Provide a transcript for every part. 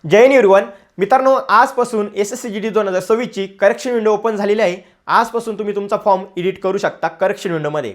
जय Hind everyone. मित्रांनो, आजपासून SSCGD 2026 ची करेक्शन विंडो ओपन झालेली आहे. आजपासून तुम्ही तुमचा फॉर्म एडिट करू शकता. करेक्शन विंडोमध्ये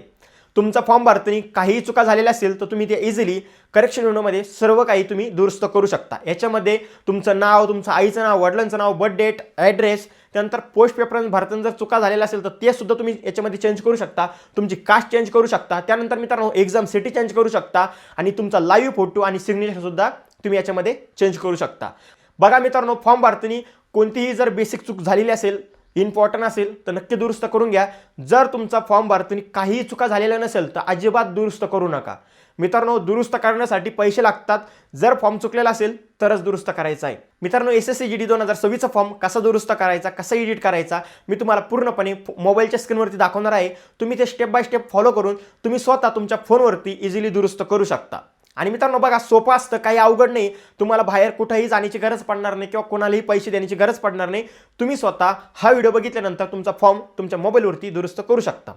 तुमचा फॉर्म भरताना काहीही चुका झालेल्या असेल तर तुम्ही ते इझिली करेक्शन विंडोमध्ये सर्व काही तुम्ही दुरुस्त करू शकता. याच्यामध्ये तुमचं नाव, तुमचं आईचं नाव, वडिलांचं नाव, बर्थ डेट, ॲड्रेस, त्यानंतर पोस्ट पेपर भरताना जर चुका झालेल्या असेल तर ते सुद्धा तुम्ही याच्यामध्ये चेंज करू शकता. तुमची कास्ट चेंज करू शकता. त्यानंतर मित्रांनो, एक्झाम सिटी चेंज करू शकता आणि तुमचा लाईव्ह फोटो आणि सिग्नेचर सुद्धा तुम्ही याच्यामध्ये चेंज करू शकता. बघा मित्रांनो, फॉर्म भरताना कोणतीही जर बेसिक चूक झालेली असेल, इम्पॉर्टंट असेल तर नक्की दुरुस्त करून घ्या. जर तुमचा फॉर्म भरताना काहीही चुका झालेल्या नसेल तर अजिबात दुरुस्त करू नका. मित्रांनो, दुरुस्त करण्यासाठी पैसे लागतात. जर फॉर्म चुकलेला असेल तरच दुरुस्त करायचा आहे. मित्रांनो, SSCGD 2026 चा फॉर्म कसा दुरुस्त करायचा, कसा एडिट करायचा मी तुम्हाला पूर्णपणे मोबाईलच्या स्क्रीनवरती दाखवणार आहे. तुम्ही ते स्टेप बाय स्टेप फॉलो करून तुम्ही स्वतः तुमच्या फोनवरती इझिली दुरुस्त करू शकता. आणि मित्रांनो बघा, सोपं असतं, काही अवघड नाही. तुम्हाला बाहेर कुठेही जाण्याची गरज पडणार नाही किंवा कोणालाही पैसे देण्याची गरज पडणार नाही. तुम्ही स्वतः हा व्हिडिओ बघितल्यानंतर तुमचा फॉर्म तुमच्या मोबाईलवरती दुरुस्त करू शकता.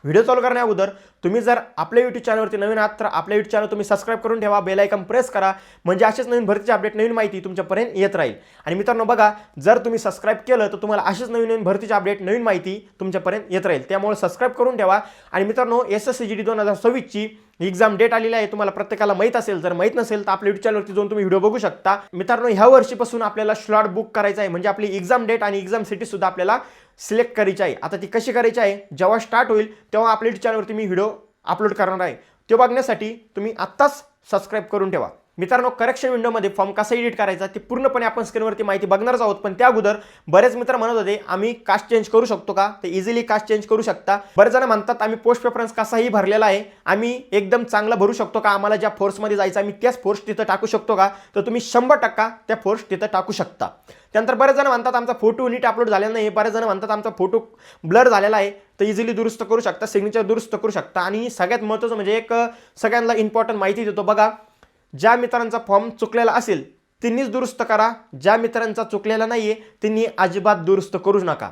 व्हिडिओ चालू करण्या अगोदर तुम्ही जर आपल्या यूट्यूब चॅनलवरती नवीन आहात तर आपल्या यूट्यूब चॅनल तुम्ही सबस्क्राईब करून ठेवा, बेल आयकॉन प्रेस करा, म्हणजे असेच नवीन भरतीचे अपडेट, नवीन माहिती तुमच्यापर्यंत येत राहील. आणि मित्रांनो बघा, जर तुम्ही सबस्क्राईब केलं तर तुम्हाला असेच नवीन नवीन भरतीचे अपडेट, नवीन माहिती तुमच्यापर्यंत येत राहील. त्यामुळे सबस्क्राईब करून ठेवा. आणि मित्रांनो, SSCGD 2026 ची एक्झाम डेट आलेली आहे, तुम्हाला प्रत्येकाला माहीत असेल. जर माहीत नसेल तर आपल्या यूट्यूब चॅनलवरती जाऊन तुम्ही व्हिडिओ बघू शकता. मित्रांनो, ह्या वर्षीपासून आपल्याला स्लॉट बुक करायचा आहे, म्हणजे आपली एक्झाम डेट आणि एक्झाम सिटी सुद्धा आपल्याला सिलेक्ट करायची आहे. आता ती कशी करायची आहे, जेव्हा स्टार्ट होईल तेव्हा आपल्या यूट्यूब चॅनलवरती मी व्हिडिओ अपलोड करणार आहे. ते बघण्यासाठी तुम्ही आत्ताच सबस्क्राईब करून ठेवा. मित्रांनो, करेक्शन विंडोमध्ये फॉर्म कसा एडिट करायचा ते पूर्णपणे आपण स्क्रीनवरती माहिती बघणारच आहोत. पण त्या अगोदर बरेच मित्र म्हणत होते आम्ही कास्ट चेंज करू शकतो का, ते इझिली कास्ट चेंज करू शकता. बरेच जण म्हणतात आम्ही पोस्ट प्रेफरन्स कसाही भरलेला आहे, आम्ही एकदम चांगला भरू शकतो का, आम्हाला ज्या फोर्समध्ये जायचं आम्ही त्याच फोर्स तिथं टाकू शकतो का, तर तुम्ही 100% त्या फोर्स तिथं टाकू शकता. त्यानंतर बरेच जण म्हणतात आमचा फोटो नीट अपलोड झालेला नाही, बरेच जण म्हणतात आमचा फोटो ब्लर झालेला आहे, तर इझिली दुरुस्त करू शकता, सिग्नेचर दुरुस्त करू शकता. आणि सगळ्यात महत्त्वाचं म्हणजे एक सगळ्यांना इम्पॉर्टंट माहिती देतो बघा, ज्या मित्रांचा फॉर्म चुकलेला असेल त्यांनीच दुरुस्त करा, ज्या मित्रांचा चुकलेला नाहीये त्यांनी अजिबात दुरुस्त करू नका.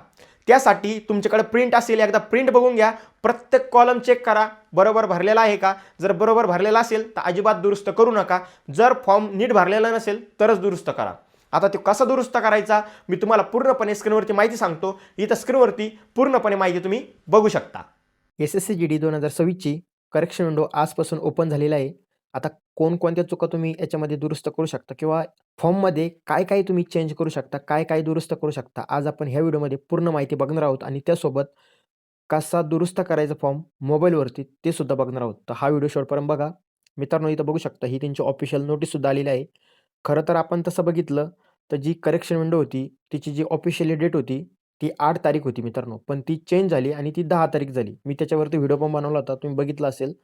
त्यासाठी तुमच्याकडे प्रिंट असेल, एकदा प्रिंट बघून घ्या, प्रत्येक कॉलम चेक करा बरोबर भरलेला आहे का. जर बरोबर भरलेला असेल तर अजिबात दुरुस्त करू नका. जर फॉर्म नीट भरलेला नसेल तरच दुरुस्त करा. आता ते कसं दुरुस्त करायचा मी तुम्हाला पूर्णपणे स्क्रीनवरती माहिती सांगतो. इथं स्क्रीनवरती पूर्णपणे माहिती तुम्ही बघू शकता. SSCGD 2026 ची करेक्शन विंडो आजपासून ओपन झालेला आहे. आता कोणकोणत्या चुका तुम्ही याच्यामध्ये दुरुस्त करू शकता किंवा फॉर्ममध्ये काय काय तुम्ही चेंज करू शकता, काय काय दुरुस्त करू शकता, आज आपण ह्या व्हिडिओमध्ये पूर्ण माहिती बघणार आहोत. आणि त्यासोबत कसा दुरुस्त करायचा फॉर्म मोबाईलवरती ते सुद्धा बघणार आहोत. तर हा व्हिडिओ शेवटपर्यंत बघा. मित्रांनो, इथं बघू शकता ही त्यांची ऑफिशियल नोटीससुद्धा आलेली आहे. खरं तर आपण तसं बघितलं तर जी करेक्शन विंडो होती तिची जी ऑफिशियली डेट होती ती 8 तारीख होती मित्रांनो, पण ती चेंज झाली आणि ती 10 तारीख झाली. मी त्याच्यावरती व्हिडिओ पण बनवला होता, तुम्ही बघितला असेल.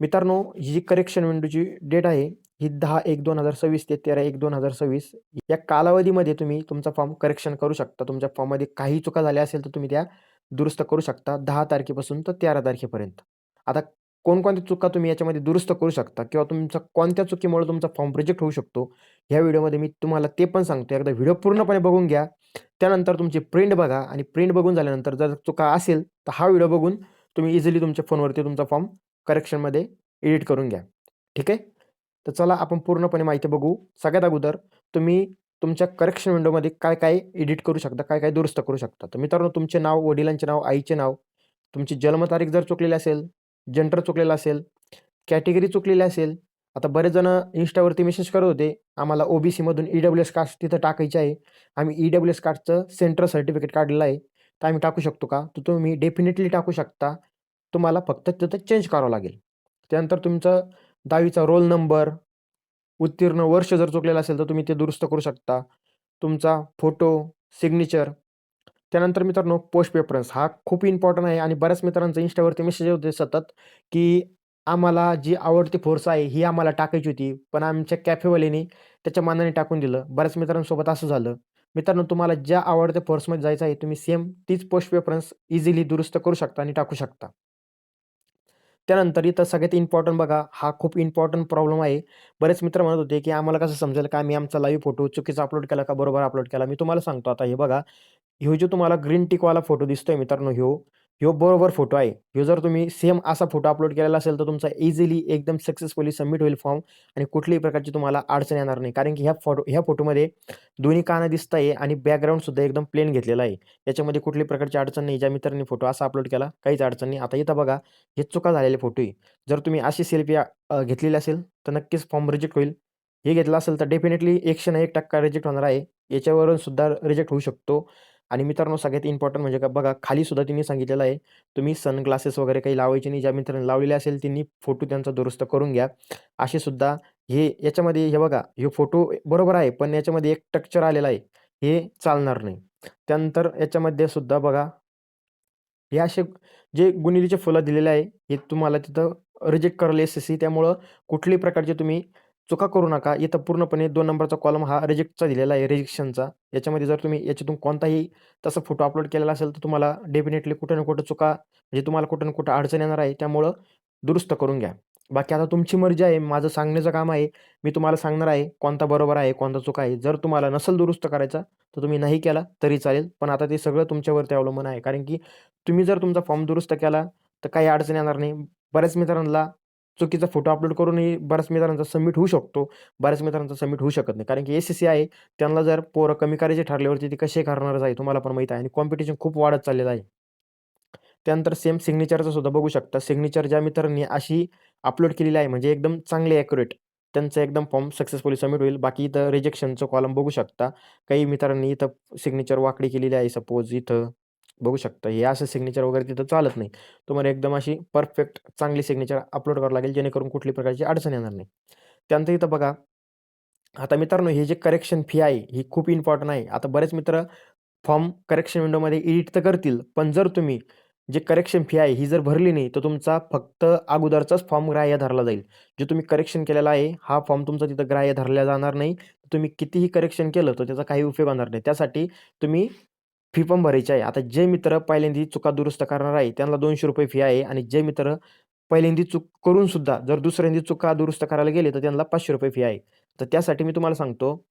मित्रांनो, ही जी करेक्शन विंडोची डेट आहे ही 10/1/2026 ते 13/1/2026 या कालावधीमध्ये तुम्ही तुमचा फॉर्म करेक्शन करू शकता. तुमच्या फॉर्ममध्ये काही चुका झाल्या असेल तर तुम्ही त्या दुरुस्त करू शकता 10 तारखेपासून तर 13 तारखेपर्यंत. आता कोणकोणत्या चुका तुम्ही याच्यामध्ये दुरुस्त करू शकता किंवा तुमच्या कोणत्या चुकीमुळे तुमचा फॉर्म रिजेक्ट होऊ शकतो, ह्या व्हिडिओमध्ये मी तुम्हाला ते पण सांगतो. एकदा व्हिडिओ पूर्णपणे बघून घ्या. त्यानंतर तुमची प्रिंट बघा आणि प्रिंट बघून झाल्यानंतर जर चुका असेल तर हा व्हिडिओ बघून तुम्ही इझिली तुमच्या फोनवरती तुमचा फॉर्म करेक्शनमध्ये एडिट करून घ्या. ठीक आहे. तर चला आपण पूर्णपणे माहिती बघू. सगळ्यात अगोदर तुम्ही तुमच्या करेक्शन विंडोमध्ये काय काय एडिट करू शकता, काय काय दुरुस्त करू शकता. तर मित्रांनो, तुमचे नाव, वडिलांचे नाव, आईचे नाव, तुमची जन्मतारीख जर चुकलेली असेल, जेंडर चुकलेला असेल, कॅटेगरी चुकलेली असेल. आता बरेच जण इन्स्टावरती मेसेज करत होते आम्हाला OBC मधून EWS कास्ट तिथं टाकायची आहे, आम्ही EWS कास्टचं सेंट्रल सर्टिफिकेट काढलेलं आहे, तर आम्ही टाकू शकतो का. तर तुम्ही डेफिनेटली टाकू शकता. तुम्हाला फक्त तिथं चेंज करावं लागेल. त्यानंतर तुमचं 10वीचा रोल नंबर, उत्तीर्ण वर्ष जर चुकलेलं असेल तर तुम्ही ते दुरुस्त करू शकता. तुमचा फोटो, सिग्नेचर. त्यानंतर मित्रांनो, पोस्ट प्रेफरन्स हा खूप इम्पॉर्टंट आहे आणि बऱ्याच मित्रांचा इन्स्टावरती मेसेज होते सतत, की आम्हाला जी आवडती फोर्स आहे ही आम्हाला टाकायची होती, पण आमच्या कॅफेवाल्याने त्याच्या मानाने टाकून दिलं. बऱ्याच मित्रांसोबत असं झालं. मित्रांनो, तुम्हाला ज्या आवडत्या फोर्समध्ये जायचं आहे तुम्ही सेम तीच पोस्ट प्रेफरन्स इझिली दुरुस्त करू शकता आणि टाकू शकता. त्यानंतर इथं सगळ्यात इम्पॉर्टंट बघा, हा खूप इम्पॉर्टंट प्रॉब्लेम आहे. बरेच मित्र म्हणत होते, की आम्हाला कसं समजेल का आम्ही आमचा लाईव्ह फोटो चुकीचा अपलोड केला का बरोबर अपलोड केला. मी तुम्हाला सांगतो आता हे बघा, ह्यो जो तुम्हाला ग्रीन टिकवाला फोटो दिसतोय मित्रांनो, ह्यो ह्यो बरोबर फोटो आहे. ह्यो जर तुम्ही सेम असा फोटो अपलोड केलेला असेल, तर तुमचा इझिली एकदम सक्सेसफुली सबमिट होईल फॉर्म आणि कुठल्याही प्रकारची तुम्हाला अडचण येणार नाही. कारण की ह्या फोटोमध्ये दोन्ही कानं दिसताय आणि बॅकग्राऊंडसुद्धा एकदम प्लेन घेतलेला आहे. याच्यामध्ये कुठल्याही प्रकारची अडचण नाही. ज्या मित्रांनी फोटो असा अपलोड केला, काहीच अडचण नाही. आता इथं बघा, हे चुका झालेले फोटो आहे. जर तुम्ही अशी सेल्फी घेतलेली असेल, तर नक्कीच फॉर्म रिजेक्ट होईल. हे घेतलं असेल, तर डेफिनेटली 101% रिजेक्ट होणार आहे. याच्यावरून सुद्धा रिजेक्ट होऊ शकतो. आणि मित्रांनो, सगळ्यात इम्पॉर्टंट म्हणजे का बघा, खाली सुद्धा त्यांनी सांगितलेलं आहे, तुम्ही सनग्लासेस वगैरे काही लावायचे नाही. ज्या मित्रांनी लावलेले असेल त्यांनी फोटो त्यांचा दुरुस्त करून घ्या. असे सुद्धा याच्यामध्ये हे बघा, हे फोटो बरोबर आहे, पण याच्यामध्ये एक टेक्स्चर आलेला आहे, हे चालणार नाही. त्यानंतर याच्यामध्ये सुद्धा बघा, हे असे जे गुणिलेचे फुलं दिलेले आहे, हे तुम्हाला तिथं रिजेक्ट करेल एस-एस-सी. त्यामुळं कुठल्याही प्रकारची तुम्ही चुका करू नका. इथं पूर्णपणे 2 नंबरचा कॉलम हा रिजेक्टचा दिलेला आहे, रिजेक्शनचा. याच्यामध्ये जर तुम्ही याच्यातून कोणताही तसा फोटो अपलोड केलेला असेल, तर तुम्हाला डेफिनेटली कुठं ना कुठं चुका म्हणजे तुम्हाला कुठं ना कुठं अडचण येणार आहे. त्यामुळं दुरुस्त करून घ्या. बाकी आता तुमची मर्जी आहे. माझं सांगण्याचं काम आहे. मी तुम्हाला सांगणार आहे, कोणता बरोबर आहे, कोणता चुका आहे. जर तुम्हाला नसेल दुरुस्त करायचा, तर तुम्ही नाही केला तरी चालेल. पण आता ते सगळं तुमच्यावरती अवलंबून आहे. कारण की तुम्ही जर तुमचा फॉर्म दुरुस्त केला, तर काही अडचण येणार नाही. बऱ्याच मित्रांना चुकीचा फोटो अपलोड करूनही बऱ्याच मित्रांचा सबमिट होऊ शकतो. बऱ्याच मित्रांचा सबमिट होऊ शकत नाही. कारण की एस-एस-सी आहे. त्यांना जर पोरं कमी करायचे ठरल्यावरती ते कसे करणारच आहे. तुम्हाला पण माहीत आहे आणि कॉम्पिटिशन खूप वाढत चाललेलं आहे. त्यानंतर सेम सिग्नेचरचं सुद्धा बघू शकता. सिग्नेचर ज्या मित्रांनी अशी अपलोड केलेली आहे, म्हणजे एकदम चांगली ॲक्युरेट, त्यांचं एकदम फॉर्म सक्सेसफुली सबमिट होईल. बाकी इथं रिजेक्शनचं कॉलम बघू शकता. काही मित्रांनी इथं सिग्नेचर वाकडी केलेली आहे. सपोज इथं बघू शकता. हे असं सिग्नेचर वगैरे तिथं चालत नाही. तुम्हाला एकदम अशी परफेक्ट चांगली सिग्नेचर अपलोड करावं लागेल, जेणेकरून कुठल्याही प्रकारची अडचण येणार नाही. त्यानंतर इथं बघा, आता मित्रांनो, हे जे करेक्शन फी आहे, ही खूप इम्पॉर्टंट आहे. आता बरेच मित्र फॉर्म करेक्शन विंडोमध्ये एडिट तर करतील, पण जर तुम्ही जे करेक्शन फी आहे ही जर भरली नाही, तर तुमचा फक्त अगोदरचाच फॉर्म ग्राह्य धरला जाईल. जे तुम्ही करेक्शन केलेला आहे, हा फॉर्म तुमचा तिथं ग्राह्य धरला जाणार नाही. तुम्ही कितीही करेक्शन केलं, तर त्याचा काही उपयोग होणार नाही. त्यासाठी तुम्ही फी पण भरायची आहे. आता जे मित्र पहिल्यांदा चुका दुरुस्त करणार आहे, त्यांना ₹200 फी आहे आणि जे मित्र पहिल्यांदा चूक करून सुद्धा जर दुसऱ्यांदा चुका दुरुस्त करायला गेले, तर त्यांना ₹500 फी आहे. तर त्यासाठी मी तुम्हाला सांगतो,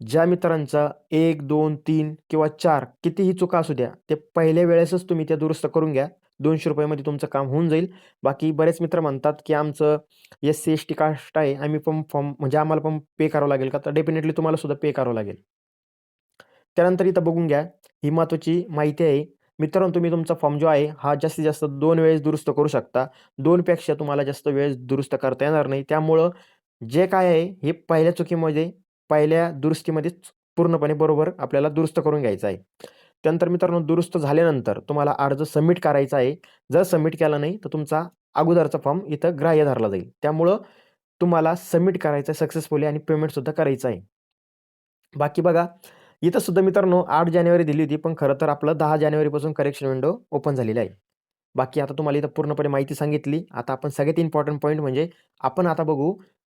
ज्या मित्रांचा 1, 2, 3 किंवा 4 कितीही चुका असू द्या, ते पहिल्या वेळेसच तुम्ही त्या दुरुस्त करून घ्या. ₹200 मध्ये तुमचं काम होऊन जाईल. बाकी बरेच मित्र म्हणतात, की आमचं एस-सी, एस-टी कास्ट आहे, आम्ही पण फॉर्म म्हणजे आम्हाला पण पे करावं लागेल का? तर डेफिनेटली तुम्हाला सुद्धा पे करावं लागेल. त्यानंतर इथं बघून घ्या, ही महत्त्वाची माहिती आहे. मित्रांनो, तुम्ही तुमचा फॉर्म जो आहे, हा जास्तीत जास्त 2 वेळेस दुरुस्त करू शकता. 2 पेक्षा तुम्हाला जास्त वेळेस दुरुस्त करता येणार नाही. त्यामुळं जे काय आहे, हे पहिल्या चुकीमध्ये, पहिल्या दुरुस्तीमध्येच पूर्णपणे बरोबर आपल्याला दुरुस्त करून घ्यायचं आहे. त्यानंतर मित्रांनो, दुरुस्त झाल्यानंतर तुम्हाला अर्ज सबमिट करायचा आहे. जर सबमिट केला नाही, तर तुमचा अगोदरचा फॉर्म इथं ग्राह्य धरला जाईल. त्यामुळं तुम्हाला सबमिट करायचं आहे सक्सेसफुली आणि पेमेंटसुद्धा करायचं आहे. बाकी बघा, इथं सुद्धा मित्रांनो 8 जानेवारी दिली होती, पण खरं तर आपलं 10 जानेवारीपासून करेक्शन विंडो ओपन झालेली आहे. बाकी आता तुम्हाला इथं पूर्णपणे माहिती सांगितली. आता आपण सगळ्यात इम्पॉर्टंट पॉईंट म्हणजे आपण आता बघू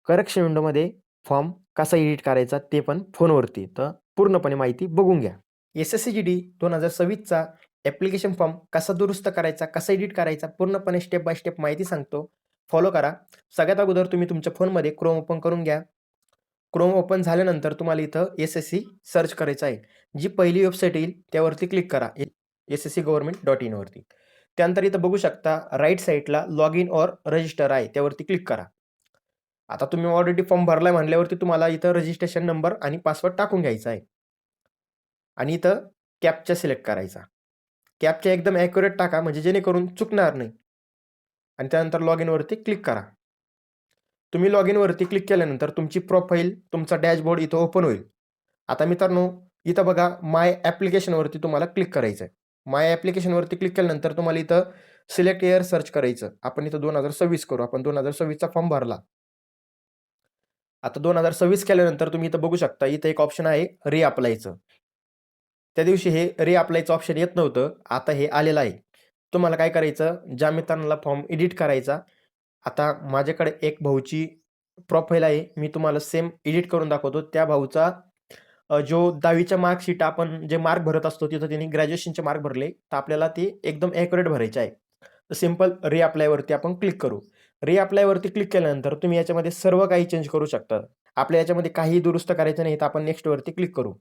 करेक्शन विंडोमध्ये फॉर्म कसा एडिट करायचा ते पण फोनवरती. तर पूर्णपणे माहिती बघून घ्या. एस-एस-सी-जी-डी 2026चा ॲप्लिकेशन फॉर्म कसा दुरुस्त करायचा, कसा एडिट करायचा, पूर्णपणे स्टेप बाय स्टेप माहिती सांगतो. फॉलो करा. सगळ्यात अगोदर तुम्ही तुमच्या फोनमध्ये क्रोम ओपन करून घ्या. क्रोम ओपन झाल्यानंतर तुम्हाला इथं एस-एस-सी सर्च करायचं आहे. जी पहिली वेबसाईट येईल त्यावरती क्लिक करा. SSCGovernment.in वरती. त्यानंतर इथं बघू शकता राईट साईडला लॉग इन ऑर रजिस्टर आहे, त्यावरती क्लिक करा. आता तुम्ही ऑलरेडी फॉर्म भरलाय म्हणल्यावरती तुम्हाला इथं रजिस्ट्रेशन नंबर आणि पासवर्ड टाकून घ्यायचा आहे. आणि इथं कॅप्चा सिलेक्ट करायचा. कॅप्चा एकदम ॲक्युरेट टाका, म्हणजे जेणेकरून चुकणार नाही. आणि त्यानंतर लॉग इनवरती क्लिक करा. तुम्ही लॉग इनवरती क्लिक केल्यानंतर तुमची प्रोफाईल, तुमचा डॅशबोर्ड इथं ओपन होईल. आता मित्रांनो, इथं बघा माय ॲप्लिकेशनवरती तुम्हाला क्लिक करायचं आहे. माय ॲप्लिकेशनवरती क्लिक केल्यानंतर तुम्हाला इथं सिलेक्ट इयर सर्च करायचं. आपण इथं 2026 करू. आपण 2026चा फॉर्म भरला. आता 2026 केल्यानंतर तुम्ही इथं बघू शकता, इथं एक ऑप्शन आहे रिअप्लायचं. त्या दिवशी हे रिअप्लायचं ऑप्शन येत नव्हतं. आता हे आलेलं आहे. तुम्हाला काय करायचं, ज्या मित्रांना फॉर्म एडिट करायचा, आता माझ्याकडे एक भाऊची प्रोफाईल आहे. मी तुम्हाला सेम एडिट करून दाखवतो. त्या भाऊचा जो 10वीच्या मार्कशीट आपण जे मार्क भरत असतो, तिथं त्यांनी ग्रॅज्युएशनचे मार्क भरले, तर आपल्याला ते एकदम ॲक्युरेट भरायचे आहे. तर सिंपल रिअप्लायवरती आपण क्लिक करू. रिअप्लायवरती क्लिक केल्यानंतर तुम्ही याच्यामध्ये सर्व काही चेंज करू शकता. आपल्या याच्यामध्ये काहीही दुरुस्त करायचं नाही, तर आपण नेक्स्टवरती क्लिक करू.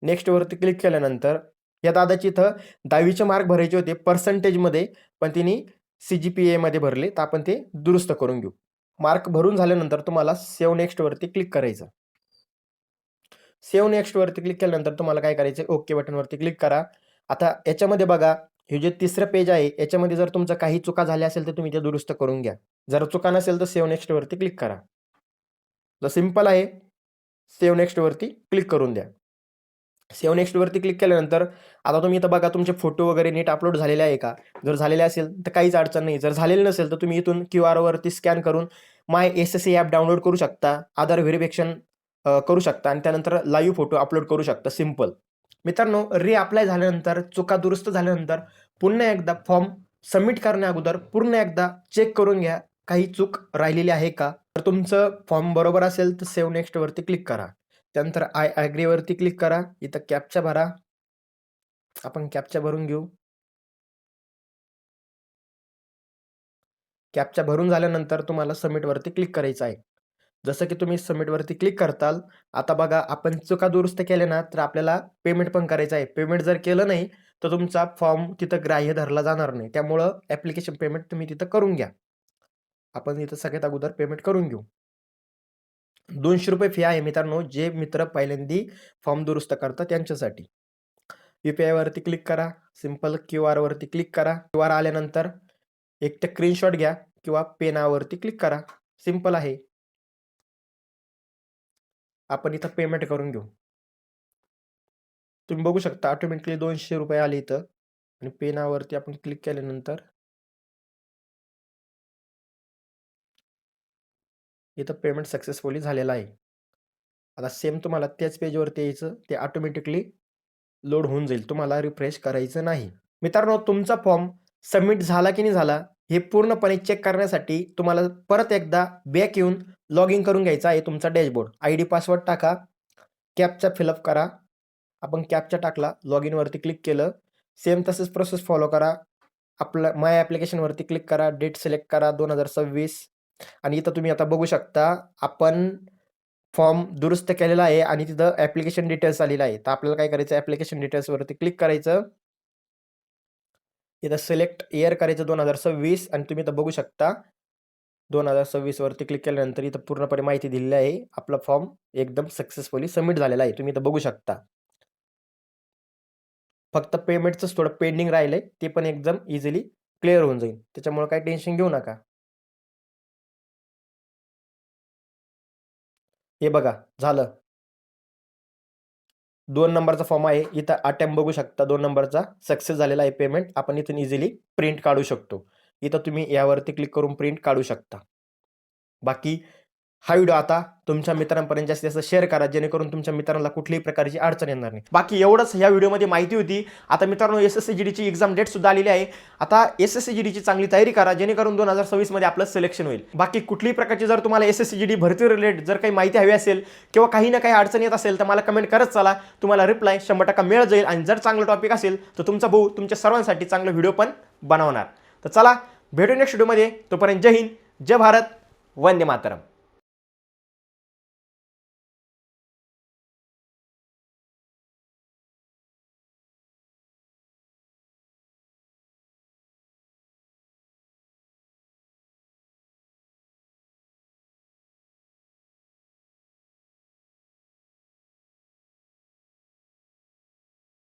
नेक्स्टवरती क्लिक केल्यानंतर या दादाची इथं 10वीचे मार्क भरायचे होते पर्सेंटेजमध्ये, पण तिने CGPA मध्ये भरले, तर आपण ते दुरुस्त करून घेऊ. मार्क भरून झाल्यानंतर तुम्हाला सेव्ह नेक्स्टवरती क्लिक करायचं. सेव्ह नेक्स्टवरती क्लिक केल्यानंतर तुम्हाला काय करायचं, ओके बटनवरती क्लिक करा. आता याच्यामध्ये बघा, हे जे तिसरं पेज आहे याच्यामध्ये जर तुमचं काही चुका झाल्या असेल तर तुम्ही ते दुरुस्त करून घ्या. जर चुका नसेल तर सेव्ह नेक्स्टवरती क्लिक करा. तर सिंपल आहे, सेव्ह नेक्स्टवरती क्लिक करून द्या. सेव्ह नेक्स्टवरती क्लिक केल्यानंतर आता तुम्ही इथं बघा तुमचे फोटो वगैरे नीट अपलोड झालेले आहे का. जर झालेले असेल तर काहीच अडचण नाही. जर झालेले नसेल तर तुम्ही इथून QR वरती स्कॅन करून माय SSC ॲप डाउनलोड करू शकता, आधार व्हेरिफिकेशन करू शकता आणि त्यानंतर लाईव्ह फोटो अपलोड करू शकता. सिंपल. मित्रांनो, रिअप्लाय झाल्यानंतर, चुका दुरुस्त झाल्यानंतर पुन्हा एकदा फॉर्म सबमिट करण्या अगोदर पूर्ण एकदा चेक करून घ्या काही चूक राहिलेली आहे का. तर तुमचं फॉर्म बरोबर असेल तर सेव्ह नेक्स्टवरती क्लिक करा. त्यानंतर आय ॲग्रीवरती क्लिक करा. इथं कॅप्चा भरा. आपण कॅप्चा भरून घेऊ. कॅप्चा भरून झाल्यानंतर तुम्हाला सबमिटवरती क्लिक करायचं आहे. जसं की तुम्ही सबमिटवरती क्लिक करताल, आता बघा आपण चुका दुरुस्त केल्या ना तर आपल्याला पेमेंट पण करायचं आहे. पेमेंट जर केलं नाही तर तुमचा फॉर्म तिथं ग्राह्य धरला जाणार नाही. त्यामुळं ॲप्लिकेशन पेमेंट तुम्ही तिथं करून घ्या. आपण इथं सगळ्यात अगोदर पेमेंट करून घेऊ. ₹200 फी आहे मित्रांनो, जे मित्र पहिल्यांदी फॉर्म दुरुस्त करतात त्यांच्यासाठी. UPI वरती क्लिक करा. सिंपल QR वरती क्लिक करा. QR आल्यानंतर एक स्क्रीनशॉट घ्या किंवा पे नाववरती क्लिक करा. सिंपल आहे. आपण इथं पेमेंट करून घेऊ. तुम्ही बघू शकता ऑटोमॅटिकली ₹200 आले इथं आणि पे नाववरती आपण क्लिक केल्यानंतर इथं पेमेंट सक्सेसफुली झालेलं आहे. आता सेम तुम्हाला त्याच पेजवरती यायचं, ते ऑटोमॅटिकली लोड होऊन जाईल. तुम्हाला रिफ्रेश करायचं नाही. मित्रांनो, तुमचा फॉर्म सबमिट झाला की नाही झाला हे पूर्णपणे चेक करण्यासाठी तुम्हाला परत एकदा बॅक येऊन लॉग इन करून घ्यायचा आहे तुमचा डॅशबोर्ड. ID पासवर्ड टाका, कॅप्चा फिलअप करा. आपण कॅप्चा टाकला, लॉग इनवरती क्लिक केलं. सेम तसंच प्रोसेस फॉलो करा. आपलं माय ॲप्लिकेशनवरती क्लिक करा, डेट सिलेक्ट करा 2026 आणि इथं तुम्ही आता बघू शकता आपण फॉर्म दुरुस्त केलेला आहे आणि तिथं ॲप्लिकेशन डिटेल्स आलेला आहे. तर आपल्याला काय करायचं, ॲप्लिकेशन डिटेल्सवरती क्लिक करायचं. इथं सिलेक्ट इयर करायचं 2026 आणि तुम्ही इथं बघू शकता 2026 वरती क्लिक केल्यानंतर इथं पूर्णपणे माहिती दिलेली आहे. आपला फॉर्म एकदम सक्सेसफुली सबमिट झालेला आहे. तुम्ही इथं बघू शकता. फक्त पेमेंटचंच थोडं पेंडिंग राहिलंय, ते पण एकदम इझिली क्लिअर होऊन जाईल. त्याच्यामुळे काही टेन्शन घेऊ नका. हे बघा झालं. 2 नंबरचा फॉर्म आहे. इथं अटेम्प्ट बघू शकता 2 नंबरचा सक्सेस झालेला आहे पेमेंट. आपण इथून इझिली प्रिंट काढू शकतो. इथं तुम्ही यावरती क्लिक करून प्रिंट काढू शकता. बाकी हा व्हिडिओ आता तुमच्या मित्रांपर्यंत जास्तीत जास्त शेअर करा, जेणेकरून तुमच्या मित्रांना कुठलीही प्रकारची अडचण येणार नाही. बाकी एवढंच या व्हिडिओमध्ये माहिती होती. आता मित्रांनो, SSC GDची एक्झाम डेट सुद्धा आलेली आहे. आता SSC GDची चांगली तयारी करा, जेणेकरून 2026 मध्ये आपलं सिलेक्शन होईल. बाकी कुठलीही प्रकारची जर तुम्हाला SSC GD भरती रिलेटेड जर काही माहिती हवी असेल किंवा काही ना काही अडचण येत असेल तर मला कमेंट करत चला. तुम्हाला रिप्लाय 100% मिळत जाईल आणि जर चांगलं टॉपिक असेल तर तुमचा भाऊ तुमच्या सर्वांसाठी चांगलं व्हिडिओ पण बनवणार. तर चला भेटू नेक्स्ट व्हिडिओमध्ये. तोपर्यंत जय हिंद, जय भारत, वंदे मातरम.